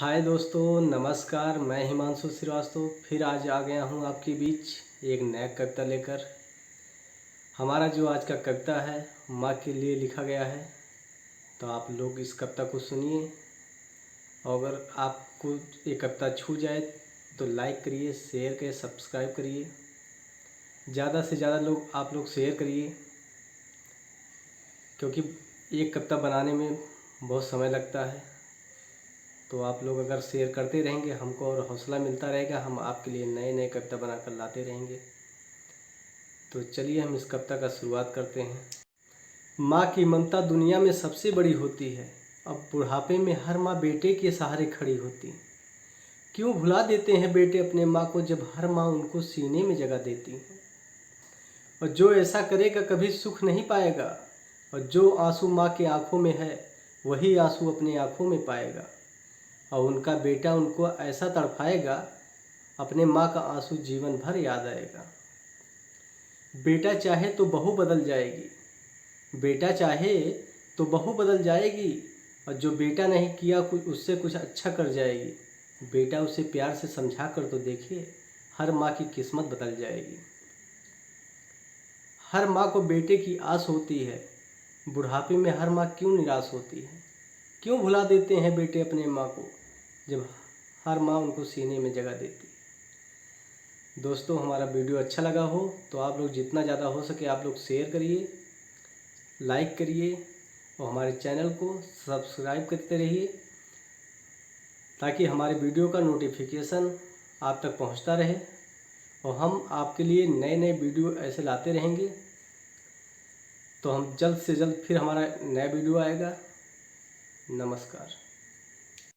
हाय दोस्तों, नमस्कार। मैं हिमांशु श्रीवास्तव फिर आज आ गया हूँ आपके बीच एक नया कविता लेकर। हमारा जो आज का कविता है माँ के लिए लिखा गया है, तो आप लोग इस कविता को सुनिए। और अगर आपको ये कविता छू जाए तो लाइक करिए, शेयर करिए, सब्सक्राइब करिए। ज़्यादा से ज़्यादा आप लोग शेयर करिए, क्योंकि एक कविता बनाने में बहुत समय लगता है। तो आप लोग अगर शेयर करते रहेंगे हमको और हौसला मिलता रहेगा, हम आपके लिए नए नए कविता बनाकर लाते रहेंगे। तो चलिए हम इस कविता का शुरुआत करते हैं। माँ की ममता दुनिया में सबसे बड़ी होती है। अब बुढ़ापे में हर माँ बेटे के सहारे खड़ी होती। क्यों भुला देते हैं बेटे अपने माँ को, जब हर माँ उनको सीने में जगह देती है। और जो ऐसा करेगा कभी सुख नहीं पाएगा, और जो आंसू माँ के आंखों में है वही आंसू अपनी आंखों में पाएगा। और उनका बेटा उनको ऐसा तड़पाएगा, अपने माँ का आंसू जीवन भर याद आएगा। बेटा चाहे तो बहू बदल जाएगी, बेटा चाहे तो बहू बदल जाएगी, और जो बेटा नहीं किया कुछ उससे कुछ अच्छा कर जाएगी। बेटा उसे प्यार से समझा कर तो देखिए, हर माँ की किस्मत बदल जाएगी। हर माँ को बेटे की आस होती है, बुढ़ापे में हर माँ क्यों निराश होती है। क्यों भुला देते हैं बेटे अपने माँ को, जब हर माँ उनको सीने में जगह देती है। दोस्तों, हमारा वीडियो अच्छा लगा हो तो आप लोग जितना ज़्यादा हो सके आप लोग शेयर करिए, लाइक करिए और हमारे चैनल को सब्सक्राइब करते रहिए, ताकि हमारे वीडियो का नोटिफिकेशन आप तक पहुंचता रहे और हम आपके लिए नए नए वीडियो ऐसे लाते रहेंगे। तो हम जल्द से जल्द फिर हमारा नया वीडियो आएगा। नमस्कार।